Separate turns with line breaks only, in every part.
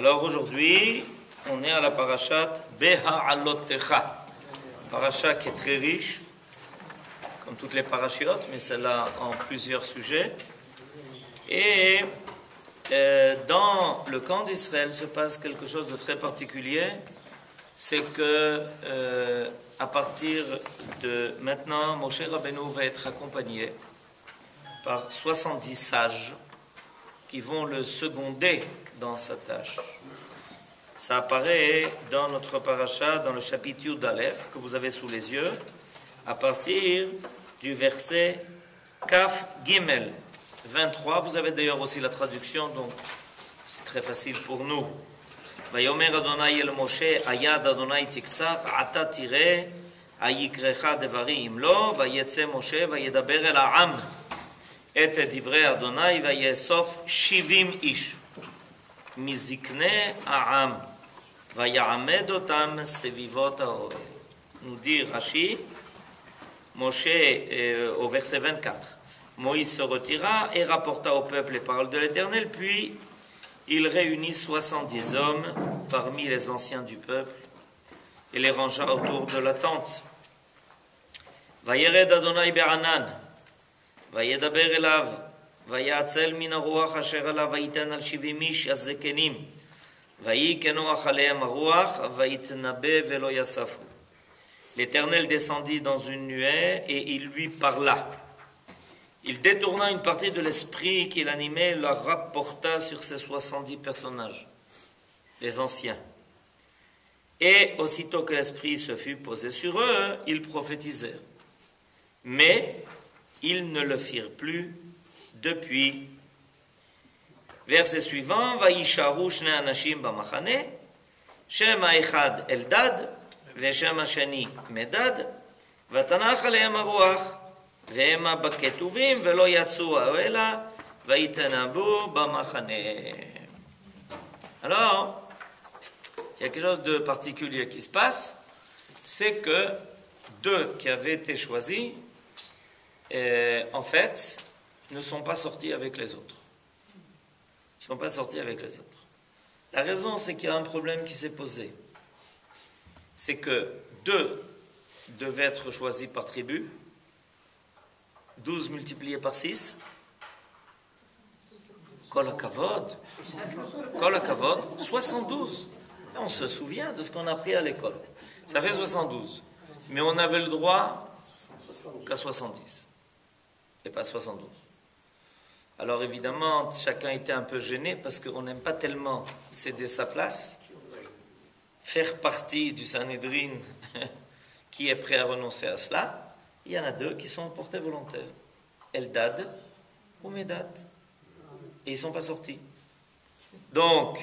Alors aujourd'hui, on est à la parashat Beha'alottecha. Parasha qui est très riche, comme toutes les parachiotes, mais celle-là en plusieurs sujets. Et dans le camp d'Israël se passe quelque chose de très particulier. C'est que à partir de maintenant, Moshe Rabbeinu va être accompagné par 70 sages qui vont le seconder dans sa tâche. Ça apparaît dans notre paracha, dans le chapitre Yud Aleph, que vous avez sous les yeux, à partir du verset Kaf Gimel 23. Vous avez d'ailleurs aussi la traduction, donc c'est très facile pour nous. Vayomer Adonai el Moshe, Ayad Adonai tiktzach, ata tireh, ayikrecha devarim lo, vayetze Moshe, vayedaber el ha'am. Et divrei Adonai vayesof 70 ish mizikne ha'am vayamed otam sevivot ha'oel. Nous dit Rashi, Moshe au verset 24. Moïse se retira et rapporta au peuple les paroles de l'Éternel, puis il réunit 70 hommes parmi les anciens du peuple et les rangea autour de la tente. Vayered Adonai be'anan וידבר אליו, ויעצל מן הרוח אשר עליו, ויתן על 70 איש הזקנים, ויהי כנוח עליהם הרוח, ויתנבא ולא יספו. L'Éternel descendit dans une nuée et il lui parla. Il détourna une partie de l'esprit qui l'animait et la rapporta sur ces 70 personnages, les anciens. Et aussitôt que l'esprit se fut posé sur eux, ils prophétisèrent. Mais ils ne le firent plus depuis. Verset suivant, Vayisharu shne anashim bamachane, Shem ha'echad Eldad, Veshem ha'sheni Medad, Vatanach alehem haruach, Vehema baketuvim, Velo yatsu ha'oela, Vayitenabu bamachane. Alors, il y a quelque chose de particulier qui se passe, c'est que deux qui avaient été choisis, en fait, ne sont pas sortis avec les autres. Ils ne sont pas sortis avec les autres. La raison, c'est qu'il y a un problème qui s'est posé. C'est que 2 devaient être choisis par tribu, 12 multiplié par 6, Kol HaKavod, 72. Et on se souvient de ce qu'on a appris à l'école. Ça fait 72. Mais on avait le droit qu'à 70. Et pas 72. Alors évidemment, chacun était un peu gêné parce qu'on n'aime pas tellement céder sa place, faire partie du Sanhédrin qui est prêt à renoncer à cela. Il y en a 2 qui sont portés volontaires, Eldad ou Medad, et ils ne sont pas sortis. Donc,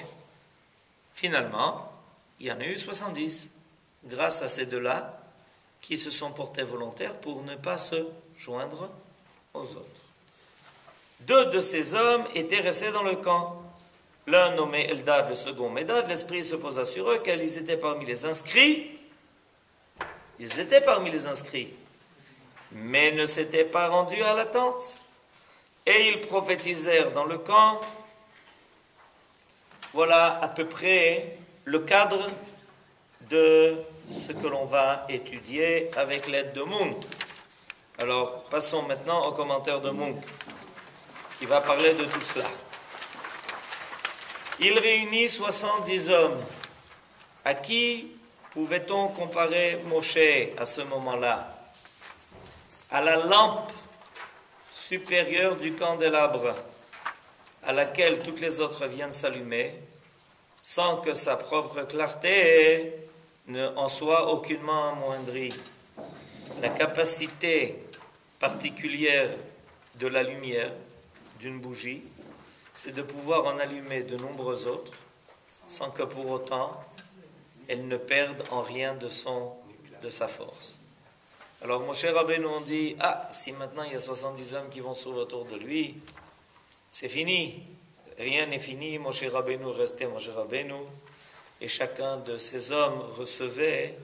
finalement, il y en a eu 70, grâce à ces 2-là, qui se sont portés volontaires pour ne pas se joindre aux autres. 2 de ces hommes étaient restés dans le camp. L'un nommé Eldad, le second Medad. L'esprit se posa sur eux, car ils étaient parmi les inscrits. Ils étaient parmi les inscrits, mais ne s'étaient pas rendus à la tente. Et ils prophétisèrent dans le camp. Voilà à peu près le cadre de ce que l'on va étudier avec l'aide de Munk. Alors, passons maintenant au commentaire de Munk, qui va parler de tout cela. Il réunit 70 hommes. À qui pouvait-on comparer Moshe à ce moment-là? À la lampe supérieure du candélabre, à laquelle toutes les autres viennent s'allumer, sans que sa propre clarté ne en soit aucunement amoindrie. La capacité particulière de la lumière d'une bougie, c'est de pouvoir en allumer de nombreux autres sans que pour autant elle ne perde en rien de sa force. Alors Moshe Rabbeinu on dit, si maintenant il y a 70 hommes qui vont s'ouvrir autour de lui, c'est fini, rien n'est fini. Moshe Rabbeinu restait Moshe Rabbeinu, et chacun de ces hommes recevait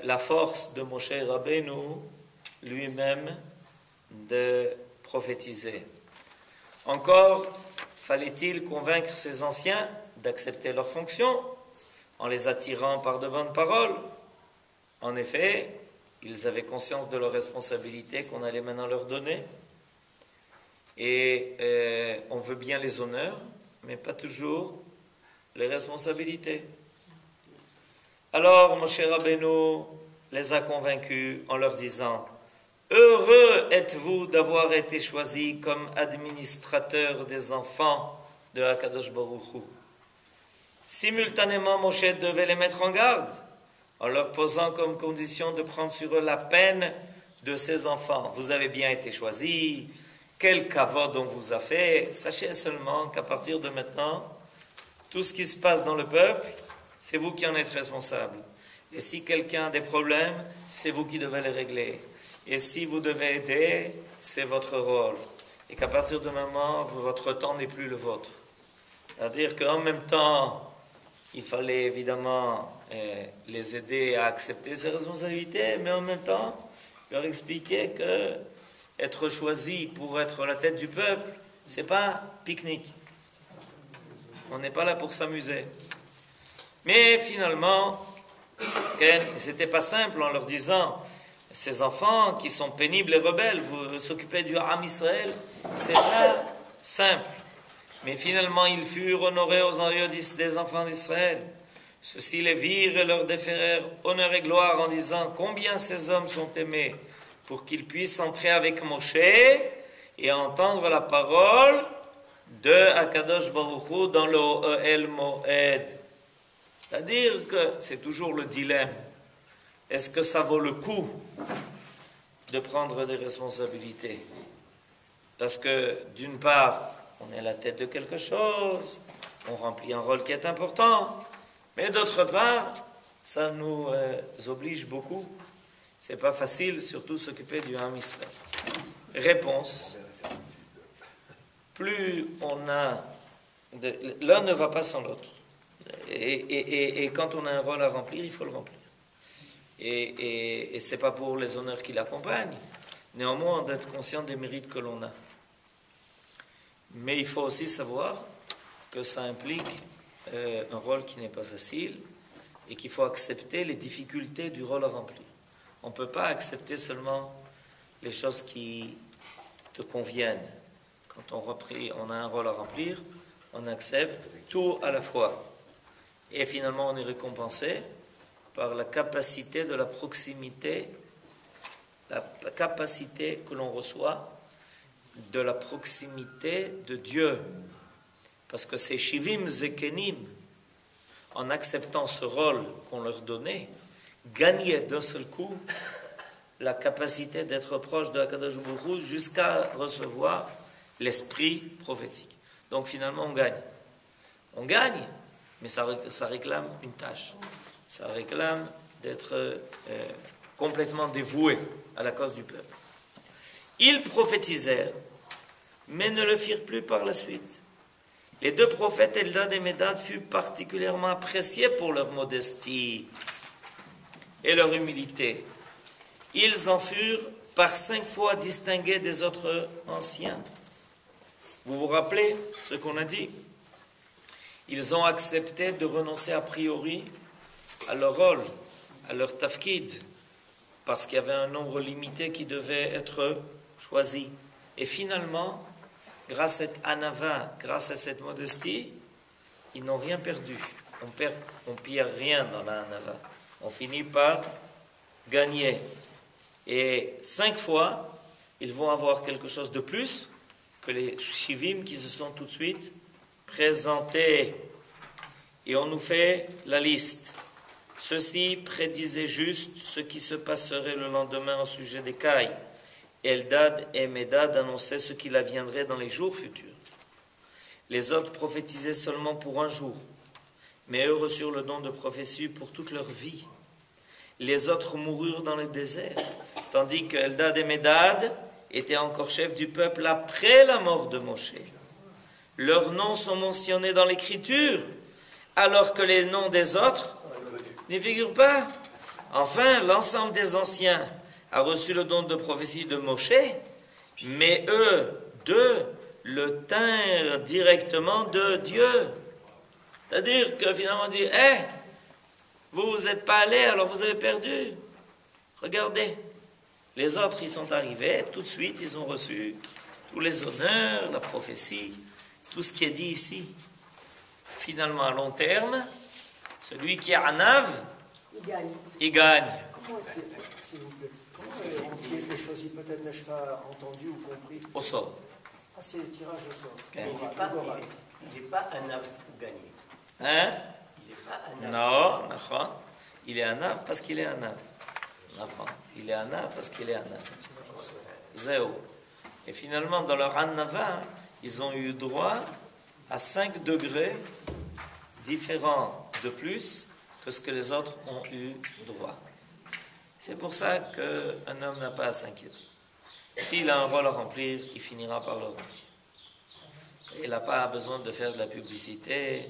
la force de Moshe Rabbeinu lui-même de prophétiser. Encore fallait-il convaincre ces anciens d'accepter leurs fonctions en les attirant par de bonnes paroles. En effet, ils avaient conscience de leurs responsabilités qu'on allait maintenant leur donner. Et on veut bien les honneurs, mais pas toujours les responsabilités. Alors Moshe Rabbeinu les a convaincus en leur disant: heureux êtes-vous d'avoir été choisis comme administrateurs des enfants de Akadosh Baruch Hu. Simultanément, Moshe devait les mettre en garde en leur posant comme condition de prendre sur eux la peine de ces enfants. Vous avez bien été choisis, quel kavod on vous a fait. Sachez seulement qu'à partir de maintenant, tout ce qui se passe dans le peuple, c'est vous qui en êtes responsable. Et si quelqu'un a des problèmes, c'est vous qui devez les régler. Et si vous devez aider, c'est votre rôle. Et qu'à partir de maintenant, votre temps n'est plus le vôtre. C'est-à-dire qu'en même temps, il fallait évidemment les aider à accepter ces responsabilités, mais en même temps, leur expliquer que être choisi pour être la tête du peuple, c'est pas pique-nique. On n'est pas là pour s'amuser. Mais finalement, c'était pas simple en leur disant: ces enfants qui sont pénibles et rebelles, vous s'occupez du Ham Israël, c'est pas simple. Mais finalement, ils furent honorés aux yeux des enfants d'Israël. Ceux-ci les virent et leur déférèrent honneur et gloire en disant: combien ces hommes sont aimés pour qu'ils puissent entrer avec Moshe et entendre la parole de Akadosh Baruch Hu dans le Ohel Moed. C'est-à-dire que c'est toujours le dilemme. Est-ce que ça vaut le coup de prendre des responsabilités? Parce que d'une part, on est la tête de quelque chose, on remplit un rôle qui est important, mais d'autre part, ça nous oblige beaucoup. C'est pas facile, surtout s'occuper du Ham Israël. Réponse: plus on a, l'un ne va pas sans l'autre. Et quand on a un rôle à remplir, il faut le remplir. Et c'est pas pour les honneurs qui l'accompagnent. Néanmoins, d'être conscient des mérites que l'on a. Mais il faut aussi savoir que ça implique un rôle qui n'est pas facile et qu'il faut accepter les difficultés du rôle à remplir. On ne peut pas accepter seulement les choses qui te conviennent. Quand on a un rôle à remplir, on accepte tout à la fois. Et finalement, on est récompensé par la capacité de la proximité, la capacité que l'on reçoit de la proximité de Dieu. Parce que ces Shivim Zekenim, en acceptant ce rôle qu'on leur donnait, gagnaient d'un seul coup la capacité d'être proche de Akadosh Baruch Hu jusqu'à recevoir l'esprit prophétique. Donc finalement, on gagne. On gagne, mais ça réclame une tâche. Ça réclame d'être complètement dévoué à la cause du peuple. Ils prophétisèrent, mais ne le firent plus par la suite. Les deux prophètes, Eldad et Médad, furent particulièrement appréciés pour leur modestie et leur humilité. Ils en furent par 5 fois distingués des autres anciens. Vous vous rappelez ce qu'on a dit? Ils ont accepté de renoncer a priori à leur rôle, à leur tafkid, parce qu'il y avait un nombre limité qui devait être choisi. Et finalement, grâce à cette anava, grâce à cette modestie, ils n'ont rien perdu. On perd rien dans la anava. On finit par gagner. Et 5 fois, ils vont avoir quelque chose de plus que les shivim qui se sont tout de suite présentés. Et on nous fait la liste. Ceux-ci prédisaient juste ce qui se passerait le lendemain au sujet des Cailles. Eldad et Médad annonçaient ce qu'il adviendrait dans les jours futurs. Les autres prophétisaient seulement pour un jour, mais eux reçurent le don de prophétie pour toute leur vie. Les autres moururent dans le désert, tandis que Eldad et Médad étaient encore chefs du peuple après la mort de Moshe. Leurs noms sont mentionnés dans l'Écriture, alors que les noms des autres n'y figurent pas. Enfin, l'ensemble des anciens a reçu le don de prophétie de Moshe, mais eux, le tinrent directement de Dieu. C'est-à-dire que finalement on dit, eh, vous n'êtes pas allés, alors vous avez perdu. Regardez, les autres, ils sont arrivés, tout de suite, ils ont reçu tous les honneurs, la prophétie, tout ce qui est dit ici. Finalement, à long terme, celui qui est Anav, il gagne.
Comment s'il vous plaît, comment ont-ils été choisis? Peut-être n'ai-je pas entendu ou compris.
Au sort.
Ah, c'est le tirage au sort.
Okay.
Il n'est pas Anav pour gagner.
Hein?
Il n'est pas Anav.
Non, il est Anav parce qu'il est Anav. Il est Anav parce qu'il est Anav. Zéo. Et finalement, dans leur Anava, ils ont eu droit à 5 degrés différents de plus que ce que les autres ont eu droit. C'est pour ça qu'un homme n'a pas à s'inquiéter. S'il a un rôle à remplir, il finira par le remplir. Et il n'a pas besoin de faire de la publicité,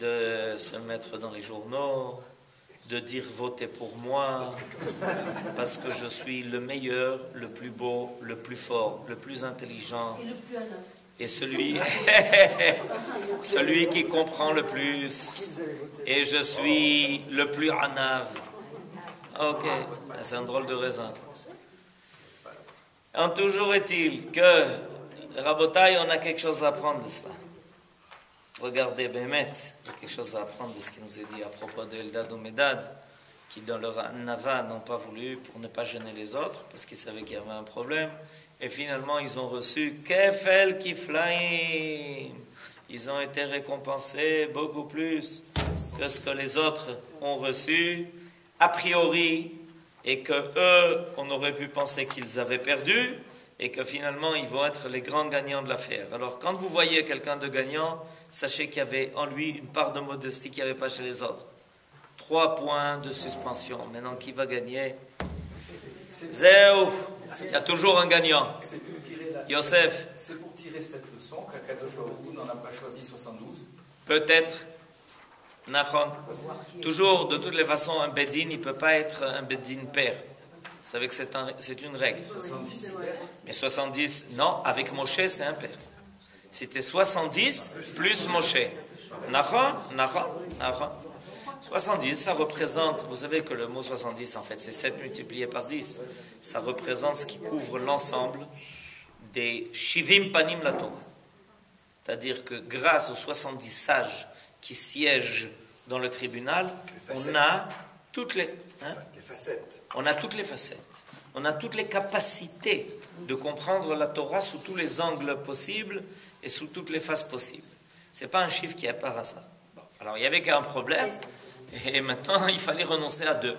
de se mettre dans les journaux, de dire votez pour moi, parce que je suis le meilleur, le plus beau, le plus fort, le plus intelligent.
Et le plus Anav.
Et celui qui comprend le plus. Et je suis le plus Anav. Ok, c'est un drôle de raisin. En toujours est-il que, Rabotai, on a quelque chose à apprendre de cela. Regardez, Bémet, il y a quelque chose à apprendre de ce qui nous est dit à propos de Eldad ou Medad, qui dans leur Nava n'ont pas voulu pour ne pas gêner les autres, parce qu'ils savaient qu'il y avait un problème. Et finalement, ils ont reçu Kefel Kiflaim. Ils ont été récompensés beaucoup plus que ce que les autres ont reçu, a priori, et que eux, on aurait pu penser qu'ils avaient perdu, et que finalement, ils vont être les grands gagnants de l'affaire. Alors, quand vous voyez quelqu'un de gagnant, sachez qu'il y avait en lui une part de modestie qu'il n'y avait pas chez les autres. 3 points de suspension. Maintenant, qui va gagner? Zéo. Il y a toujours un gagnant. Yosef.
C'est pour tirer cette leçon qu'Akadosh Baruch Hu n'en a pas choisi 72.
Peut-être. Nachon. Toujours, de toutes les façons, un Bedin, il ne peut pas être un Bedin père. Vous savez que c'est une règle.
70.
Mais 70, non, avec Moshe, c'est un père. C'était 70 plus Moshe. Nachon. 70, ça représente, vous savez que le mot 70, en fait, c'est 7 multiplié par 10. Ça représente ce qui couvre l'ensemble des Shivim Panim la Torah. C'est-à-dire que grâce aux 70 sages qui siègent dans le tribunal, on a toutes les facettes. On a toutes les facettes. On a toutes les capacités de comprendre la Torah sous tous les angles possibles et sous toutes les faces possibles. Ce n'est pas un chiffre qui est par hasard. Bon. Alors, il n'y avait qu'un problème, et maintenant, il fallait renoncer à 2.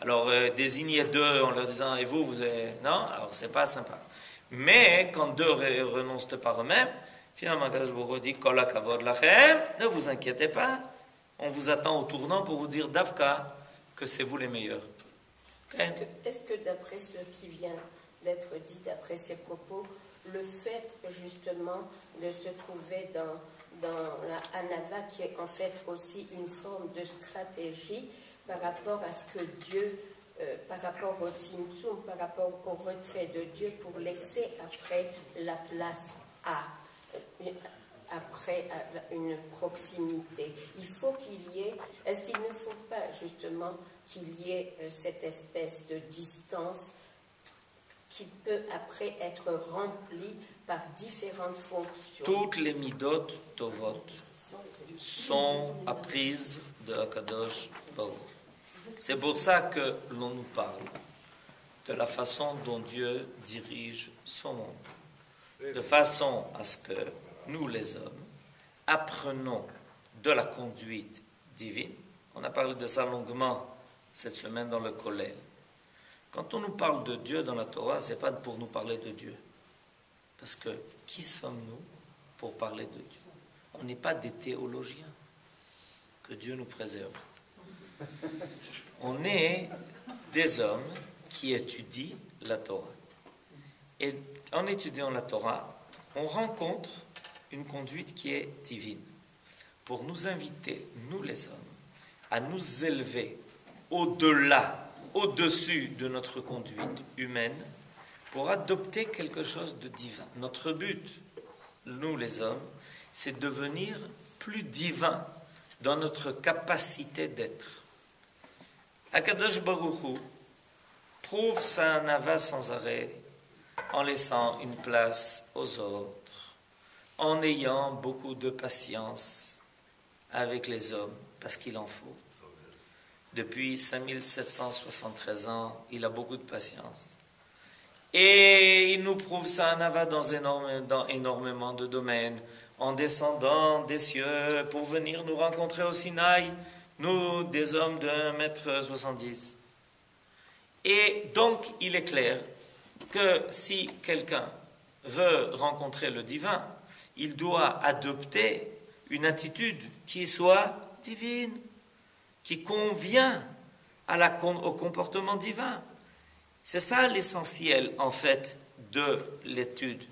Alors, désigner 2 en leur disant, et vous êtes... Non, alors, c'est pas sympa. Mais, quand 2 renoncent par eux-mêmes, finalement, Kadosh Baruch Hu dit, Kol hakavod lachem, ne vous inquiétez pas, on vous attend au tournant pour vous dire, Davka, que c'est vous les meilleurs.
Est-ce que d'après ce qui vient d'être dit, d'après ces propos, le fait justement de se trouver dans la Anava, qui est en fait aussi une forme de stratégie par rapport à ce que Dieu, par rapport au Tzimtzum, par rapport au retrait de Dieu, pour laisser après la place après une proximité. Il faut qu'il y ait, est-ce qu'il ne faut pas justement qu'il y ait cette espèce de distance qui peut après être remplie par différentes fonctions?
Toutes les midot tovot sont apprises de Akadosh Baruch. C'est pour ça que l'on nous parle de la façon dont Dieu dirige son monde, de façon à ce que nous, les hommes, apprenons de la conduite divine. On a parlé de ça longuement cette semaine dans le collège. Quand on nous parle de Dieu dans la Torah, ce n'est pas pour nous parler de Dieu. Parce que qui sommes-nous pour parler de Dieu? On n'est pas des théologiens. Que Dieu nous préserve. On est des hommes qui étudient la Torah. Et en étudiant la Torah, on rencontre une conduite qui est divine, pour nous inviter, nous les hommes, à nous élever au-delà, au-dessus de notre conduite humaine, pour adopter quelque chose de divin. Notre but, nous les hommes, c'est de devenir plus divin dans notre capacité d'être. Akadosh Baruch Hu prouve sa anava sans arrêt en laissant une place aux autres, en ayant beaucoup de patience avec les hommes, parce qu'il en faut. Depuis 5773 ans, il a beaucoup de patience. Et il nous prouve sa anava dans énormément de domaines, en descendant des cieux pour venir nous rencontrer au Sinaï, nous, des hommes de 1,70 m. Et donc, il est clair que si quelqu'un veut rencontrer le divin, il doit adopter une attitude qui soit divine, qui convient au comportement divin. C'est ça l'essentiel, en fait, de l'étude.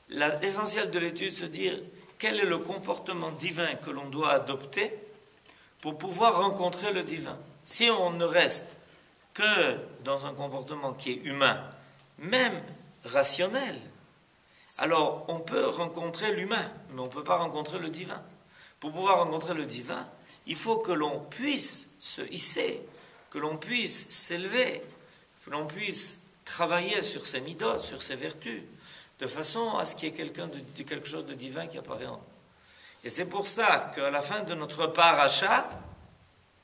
L'essentiel de l'étude, c'est de dire quel est le comportement divin que l'on doit adopter pour pouvoir rencontrer le divin. Si on ne reste que dans un comportement qui est humain, même rationnel, alors on peut rencontrer l'humain, mais on ne peut pas rencontrer le divin. Pour pouvoir rencontrer le divin, il faut que l'on puisse se hisser, que l'on puisse s'élever, que l'on puisse travailler sur ses midot, sur ses vertus, de façon à ce qu'il y ait quelque chose de divin qui apparaît en nous. Et c'est pour ça qu'à la fin de notre paracha,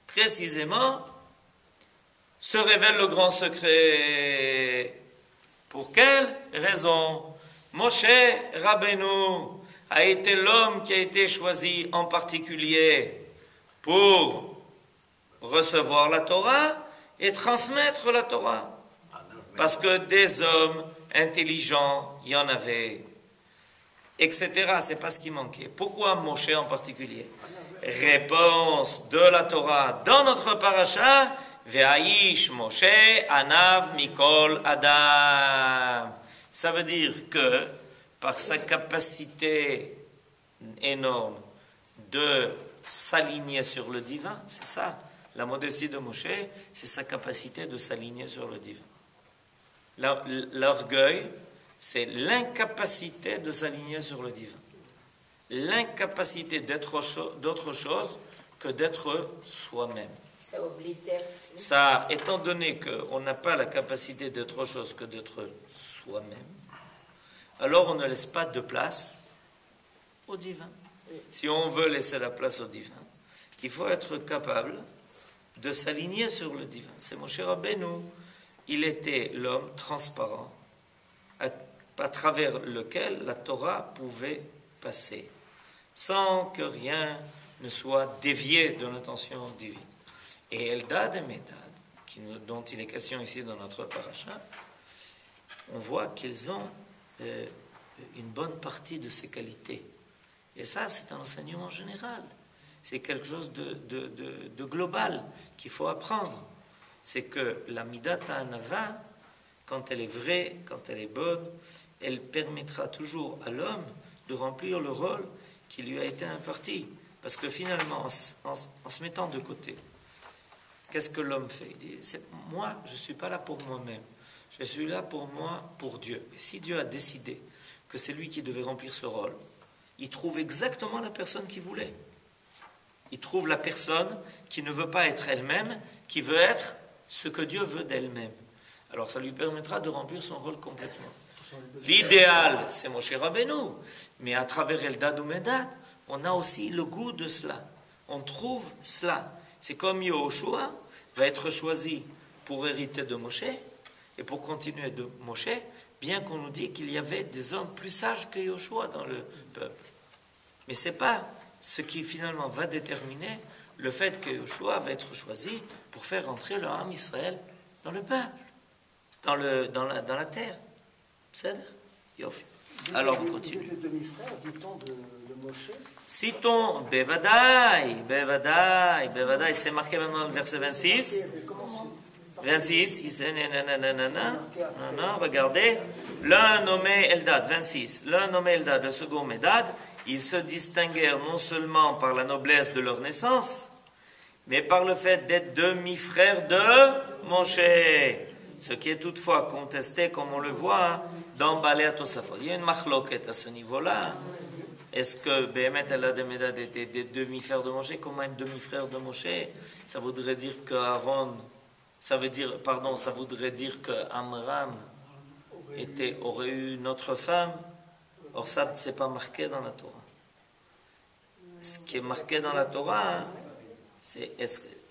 précisément, se révèle le grand secret. Pour quelle raison? Moshe Rabbeinu a été l'homme qui a été choisi en particulier pour recevoir la Torah et transmettre la Torah. Parce que des hommes intelligents, il y en avait, etc. C'est pas ce qui manquait. Pourquoi Moshe en particulier? Réponse de la Torah dans notre paracha, Ve'aish Moshe anav mikol adam. Ça veut dire que par sa capacité énorme de s'aligner sur le divin, c'est ça, la modestie de Moshe, c'est sa capacité de s'aligner sur le divin. L'orgueil, c'est l'incapacité de s'aligner sur le divin. L'incapacité d'être d'autre chose que d'être soi-même.
Ça oblitère.
Ça, étant donné qu'on n'a pas la capacité d'être autre chose que d'être soi-même, alors on ne laisse pas de place au divin. Si on veut laisser la place au divin, il faut être capable de s'aligner sur le divin. C'est Moshe Rabbeinu. Il était l'homme transparent à travers lequel la Torah pouvait passer, sans que rien ne soit dévié de l'intention divine. Et Eldad et Medad, dont il est question ici dans notre paracha, on voit qu'ils ont une bonne partie de ces qualités. Et ça, c'est un enseignement général. C'est quelque chose de global qu'il faut apprendre. C'est que la Midat HaAnava, quand elle est vraie, quand elle est bonne, elle permettra toujours à l'homme de remplir le rôle qui lui a été imparti. Parce que finalement, en se mettant de côté, qu'est-ce que l'homme fait? Il dit, moi, je ne suis pas là pour moi-même. Je suis là pour moi, pour Dieu. Et si Dieu a décidé que c'est lui qui devait remplir ce rôle, il trouve exactement la personne qu'il voulait. Il trouve la personne qui ne veut pas être elle-même, qui veut être ce que Dieu veut d'elle-même. Alors ça lui permettra de remplir son rôle complètement. L'idéal, c'est Moshe Rabbeinu. Mais à travers Eldad ou Medad, on a aussi le goût de cela. On trouve cela. C'est comme Yehoshua va être choisi pour hériter de Moshe et pour continuer de Moshe, bien qu'on nous dise qu'il y avait des hommes plus sages que Yehoshua dans le peuple. Mais ce n'est pas ce qui finalement va déterminer le fait que Yehoshua va être choisi pour faire entrer le Ham Israël dans le peuple, dans la terre. C'est Yofi. Alors on continue.
Vous êtes le demi-frère, dit-on, de Moshe.
Citons Bevadaï, c'est marqué maintenant dans le verset 26. 26, non, regardez. L'un nommé Eldad, 26. L'un nommé Eldad, le second Medad, ils se distinguèrent non seulement par la noblesse de leur naissance, mais par le fait d'être demi-frères de Moshe. Ce qui est toutefois contesté, comme on le voit, dans Balei Tosafot. Il y a une machloket à ce niveau-là. est-ce que Béhémet Eldad et Médad étaient des demi-frères de Moshe? Comment être demi-frère de Moshe? Ça voudrait dire que Aaron, ça voudrait dire que Amram aurait eu une autre femme. Or ça, c'est pas marqué dans la Torah. Ce qui est marqué dans la Torah,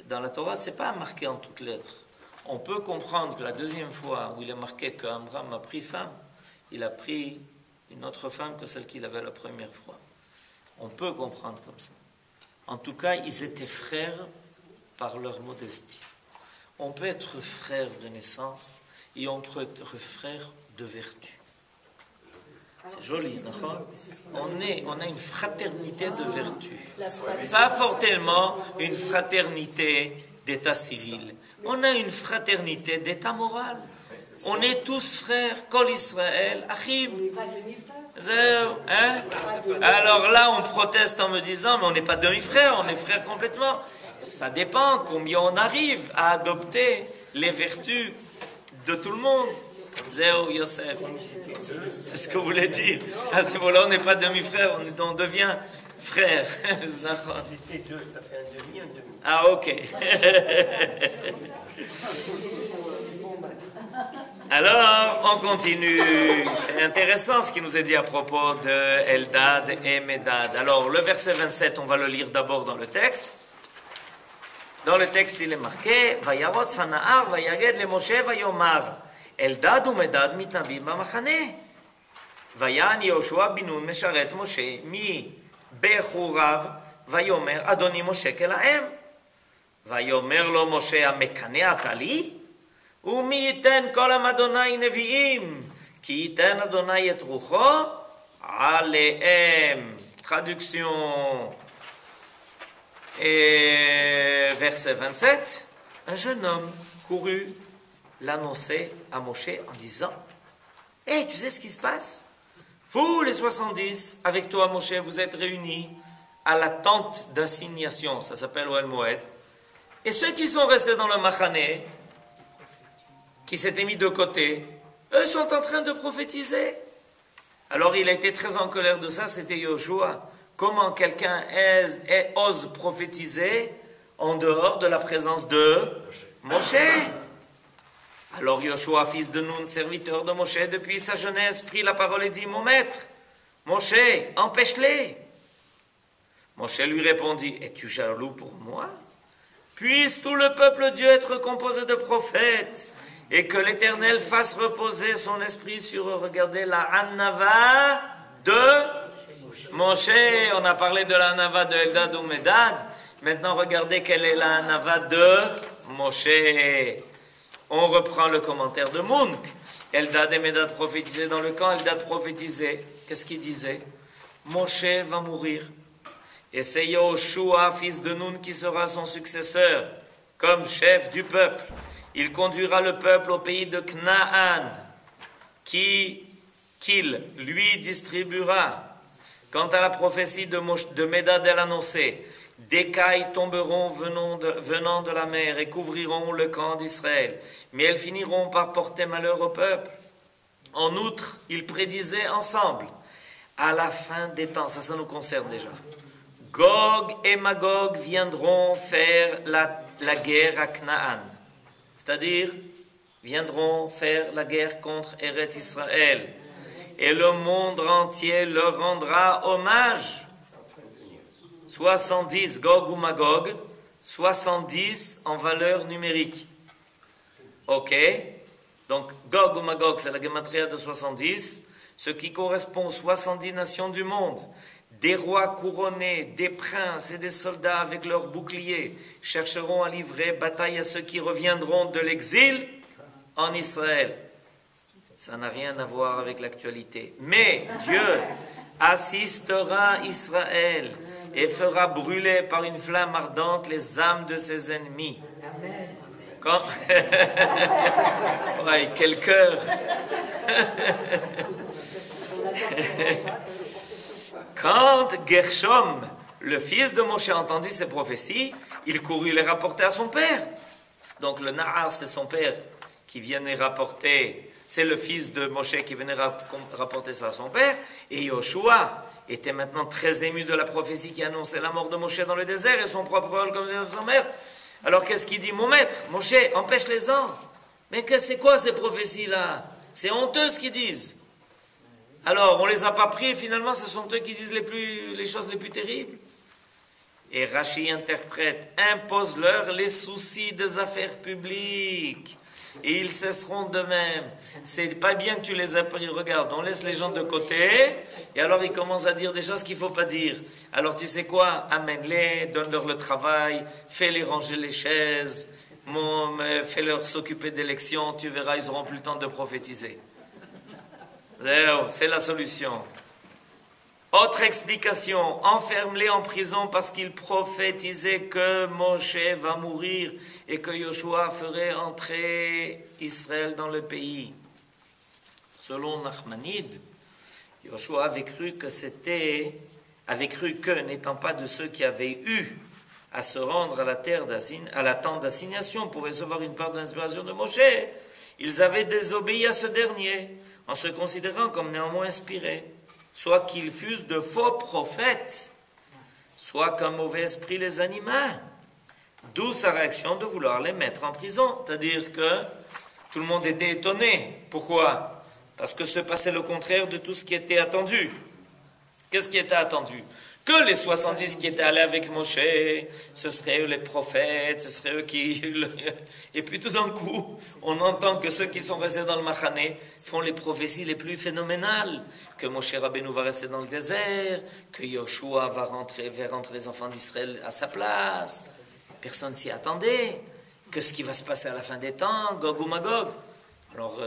dans la Torah, c'est pas marqué en toutes lettres. On peut comprendre que la deuxième fois où il est marqué qu'Amram a pris femme, il a pris une autre femme que celle qu'il avait la première fois. On peut comprendre comme ça. En tout cas, ils étaient frères par leur modestie. On peut être frère de naissance et on peut être frère de vertu. C'est joli, d'accord? On a une fraternité de vertu. Pas forcément une fraternité d'état civil. On a une fraternité d'état moral. On est tous frères, Kol Israël, Achim. Hein? Alors là, on proteste en me disant, mais on n'est pas demi-frères, on est frères complètement. Ça dépend combien on arrive à adopter les vertus de tout le monde. Zéo Yosef. C'est ce que vous voulez dire. À ce niveau-là, on n'est pas demi-frères, on devient frères.
C'était deux, ça fait un demi, un demi.
Ah, ok. Alors, on continue. C'est intéressant ce qui nous est dit à propos de Eldad et Médad. Alors, le verset 27, on va le lire d'abord dans le texte. Dans le texte, il est marqué Vayarot Sana'ar, Vayaged le Moshe, Vayomar. Eldad ומדד מתנבאים במחנה. ויען יהושע בן נון משרת משה מבחוריו, ויאמר אדוני משה כלהם. ויאמר לו משה המקנא אתה לי? ומי ייתן כל עם אדוני נביאים? כי ייתן אדוני את רוחו עליהם. Traduction. Et verset 27. Un jeune homme courut l'annoncer à Moshe en disant « Hey, tu sais ce qui se passe? Vous, les 70, avec toi, Moshe, vous êtes réunis à la tente d'assignation, ça s'appelle Oel Moed, et ceux qui sont restés dans le Machané, qui s'étaient mis de côté, eux sont en train de prophétiser. » Alors il a été très en colère de ça, c'était Yoshua. Comment quelqu'un ose prophétiser en dehors de la présence de Moshe? Alors Yoshua, fils de Nun, serviteur de Moshe, depuis sa jeunesse, prit la parole et dit, mon maître, Moshe, empêche-les. Moshe lui répondit, es-tu jaloux pour moi? Puisse tout le peuple Dieu être composé de prophètes, et que l'Éternel fasse reposer son esprit sur, regardez, la Hanava de Moshe. On a parlé de la Hanava de Eldad ou Médad. Maintenant, regardez quelle est la Hanava de Moshe. On reprend le commentaire de Munk. Eldad et Médad prophétisaient dans le camp. Eldad prophétisait. Qu'est-ce qu'il disait? Moshe va mourir. Et c'est Yoshua, fils de Nun, qui sera son successeur, comme chef du peuple. Il conduira le peuple au pays de Canaan, qu'il lui distribuera. Quant à la prophétie de Médad, elle annonçait, des cailles tomberont venant de la mer et couvriront le camp d'Israël, mais elles finiront par porter malheur au peuple. En outre, ils prédisaient ensemble, à la fin des temps, ça nous concerne déjà, Gog et Magog viendront faire la guerre à Canaan, c'est-à-dire viendront faire la guerre contre Eretz Israël, et le monde entier leur rendra hommage. 70, Gog ou Magog, 70 en valeur numérique. Ok? Donc, Gog ou Magog, c'est la gematria de 70, ce qui correspond aux 70 nations du monde. Des rois couronnés, des princes et des soldats avec leurs boucliers chercheront à livrer bataille à ceux qui reviendront de l'exil en Israël. Ça n'a rien à voir avec l'actualité. Mais Dieu assistera Israël et fera brûler par une flamme ardente les âmes de ses ennemis. Quand... ouais, quel cœur. Quand Gershom, le fils de Moshe, entendit ces prophéties, il courut les rapporter à son père. Donc le Nahar, c'est son père qui venait rapporter, c'est le fils de Moshe qui venait rapporter ça à son père. Et Yoshua, était maintenant très ému de la prophétie qui annonçait la mort de Moshe dans le désert et son propre rôle comme son maître. Alors qu'est-ce qu'il dit? Mon maître, Moshe, empêche-les-en. Mais c'est quoi ces prophéties-là? C'est honteux ce qu'ils disent. Alors, on les a pas pris et finalement, ce sont eux qui disent les choses les plus terribles. Et Rashi interprète, impose-leur les soucis des affaires publiques. Et ils cesseront de même. C'est pas bien que tu les as pris. Regarde, on laisse les gens de côté. Et alors ils commencent à dire des choses qu'il ne faut pas dire. Alors tu sais quoi? Amène-les, donne-leur le travail, fais-les ranger les chaises, fais-leur s'occuper d'élections. Tu verras, ils n'auront plus le temps de prophétiser. C'est la solution. Autre explication, enferme-les en prison parce qu'ils prophétisaient que Moshe va mourir et que Yoshua ferait entrer Israël dans le pays. Selon Nachmanide, Yoshua avait cru que n'étant pas de ceux qui avaient eu à se rendre à la tente d'assignation pour recevoir une part de l'inspiration de Moshe, ils avaient désobéi à ce dernier en se considérant comme néanmoins inspirés. Soit qu'ils fussent de faux prophètes, soit qu'un mauvais esprit les anima. D'où sa réaction de vouloir les mettre en prison. C'est-à-dire que tout le monde était étonné. Pourquoi? Parce que se passait le contraire de tout ce qui était attendu. Qu'est-ce qui était attendu? Que les 70 qui étaient allés avec Moshe, ce seraient eux les prophètes, ce seraient eux qui... Et puis tout d'un coup, on entend que ceux qui sont restés dans le Machané font les prophéties les plus phénoménales. Que Moshe Rabbeinu va rester dans le désert, que Yoshua va rentrer les enfants d'Israël à sa place. Personne s'y attendait. Que ce qui va se passer à la fin des temps, Gog ou Magog. Alors,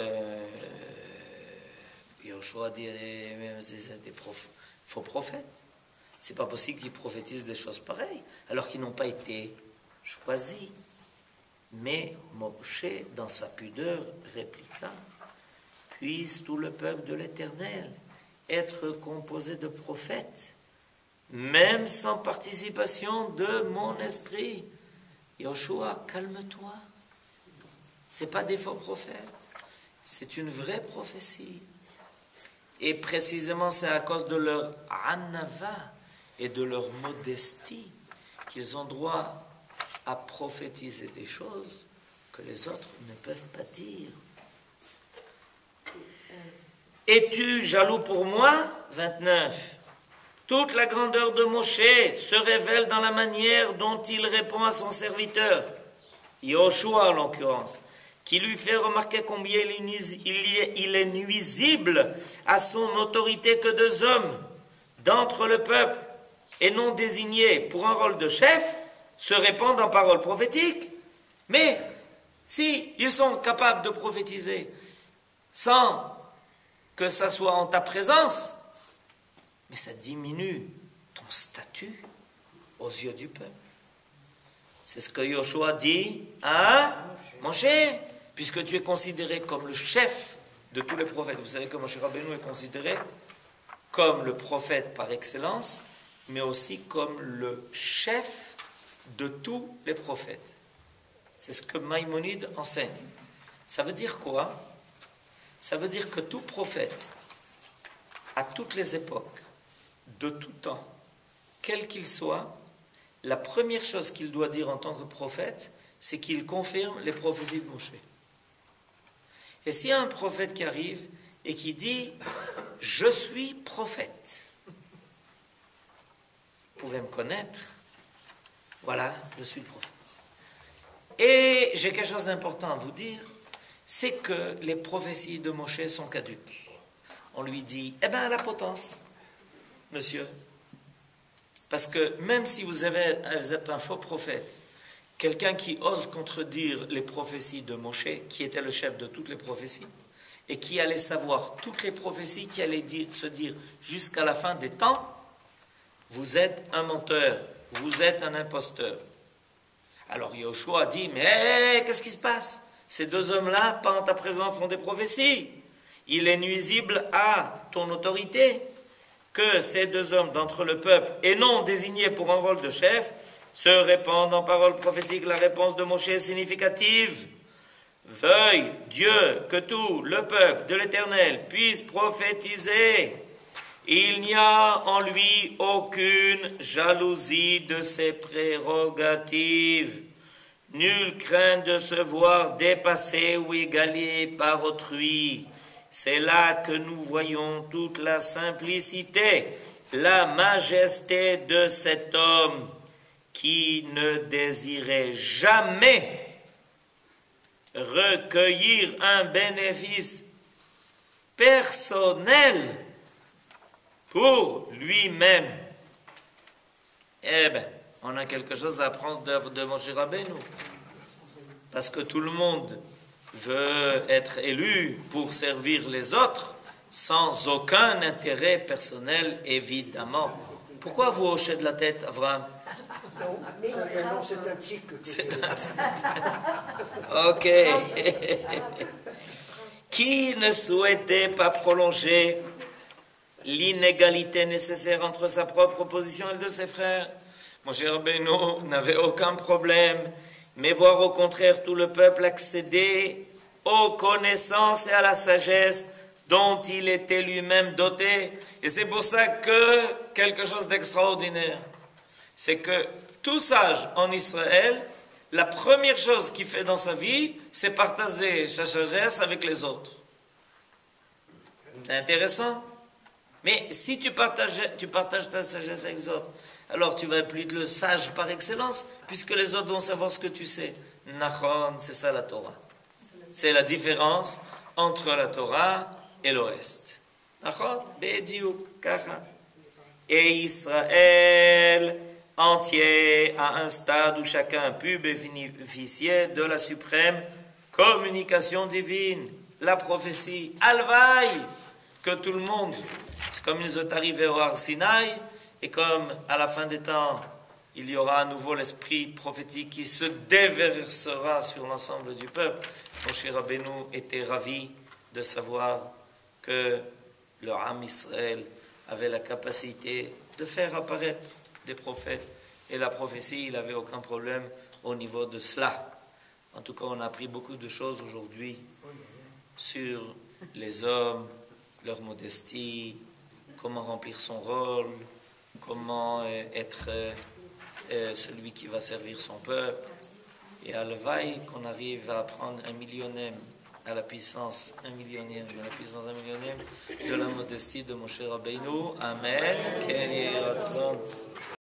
Yoshua dit, c'est des faux prophètes. C'est pas possible qu'ils prophétisent des choses pareilles, alors qu'ils n'ont pas été choisis. Mais Moshe, dans sa pudeur, répliqua, puisse tout le peuple de l'Éternel être composé de prophètes, même sans participation de mon esprit. Yoshua, calme-toi. C'est pas des faux prophètes, c'est une vraie prophétie. Et précisément, c'est à cause de leur anava et de leur modestie qu'ils ont droit à prophétiser des choses que les autres ne peuvent pas dire. Es-tu jaloux pour moi? 29. Toute la grandeur de Moshe se révèle dans la manière dont il répond à son serviteur, Yoshua en l'occurrence, qui lui fait remarquer combien il est nuisible à son autorité que deux hommes d'entre le peuple et non désignés pour un rôle de chef se répandent en paroles prophétiques. Mais si ils sont capables de prophétiser sans que ça soit en ta présence, mais ça diminue ton statut aux yeux du peuple. C'est ce que Yoshua dit à Moshe, puisque tu es considéré comme le chef de tous les prophètes. Vous savez que Moshe Rabbeinu est considéré comme le prophète par excellence, mais aussi comme le chef de tous les prophètes. C'est ce que Maïmonide enseigne. Ça veut dire quoi? Ça veut dire que tout prophète, à toutes les époques, de tout temps, quel qu'il soit, la première chose qu'il doit dire en tant que prophète, c'est qu'il confirme les prophéties de Moshe. Et s'il y a un prophète qui arrive et qui dit « Je suis prophète », vous pouvez me connaître, voilà, je suis le prophète. Et j'ai quelque chose d'important à vous dire, c'est que les prophéties de Moshe sont caduques. On lui dit « Eh bien, la potence, monsieur ». Parce que même si vous êtes un faux prophète, quelqu'un qui ose contredire les prophéties de Moshe, qui était le chef de toutes les prophéties, et qui allait savoir toutes les prophéties qui allaient se dire jusqu'à la fin des temps, vous êtes un menteur, vous êtes un imposteur. Alors Yoshua dit, mais qu'est-ce qui se passe? Ces deux hommes-là, pas en ta présence, font des prophéties. Il est nuisible à ton autorité que ces deux hommes d'entre le peuple, et non désignés pour un rôle de chef, se répandent en paroles prophétiques. La réponse de Moshe est significative. Veuille Dieu que tout le peuple de l'Éternel puisse prophétiser. Il n'y a en lui aucune jalousie de ses prérogatives, nulle crainte de se voir dépassé ou égalé par autrui. C'est là que nous voyons toute la simplicité, la majesté de cet homme qui ne désirait jamais recueillir un bénéfice personnel pour lui-même. Eh bien, on a quelque chose à apprendre de Moshe Rabbeinu. Parce que tout le monde veut être élu pour servir les autres sans aucun intérêt personnel, évidemment. Pourquoi vous hochez de la tête, Abraham?
Non, c'est un tic.
Ok. Qui ne souhaitait pas prolonger l'inégalité nécessaire entre sa propre position et celle de ses frères? Moshe Rabbeinu n'avait aucun problème, mais voir au contraire tout le peuple accéder aux connaissances et à la sagesse dont il était lui-même doté. Et c'est pour ça que quelque chose d'extraordinaire, c'est que tout sage en Israël, la première chose qu'il fait dans sa vie, c'est partager sa sagesse avec les autres. C'est intéressant. Mais si tu partages ta sagesse avec les autres, alors tu vas être plus le sage par excellence, puisque les autres vont savoir ce que tu sais. Nachon, c'est ça la Torah. C'est la différence entre la Torah et le reste. Nachon, Bediuk, Kacha. Et Israël entier à un stade où chacun a pu bénéficier de la suprême communication divine, la prophétie. Alvaï, que tout le monde, c'est comme ils sont arrivés au Har Sinaï, et comme à la fin des temps, il y aura à nouveau l'esprit prophétique qui se déversera sur l'ensemble du peuple. Moshe Rabbeinu était ravi de savoir que le Am Israël avait la capacité de faire apparaître des prophètes. Et la prophétie, il n'avait aucun problème au niveau de cela. En tout cas, on a appris beaucoup de choses aujourd'hui sur les hommes, leur modestie, comment remplir son rôle, comment être celui qui va servir son peuple. Et à l'Evaï, qu'on arrive à apprendre un millionième à la puissance un millionième de la modestie de Moshe Rabbeinu. Amen.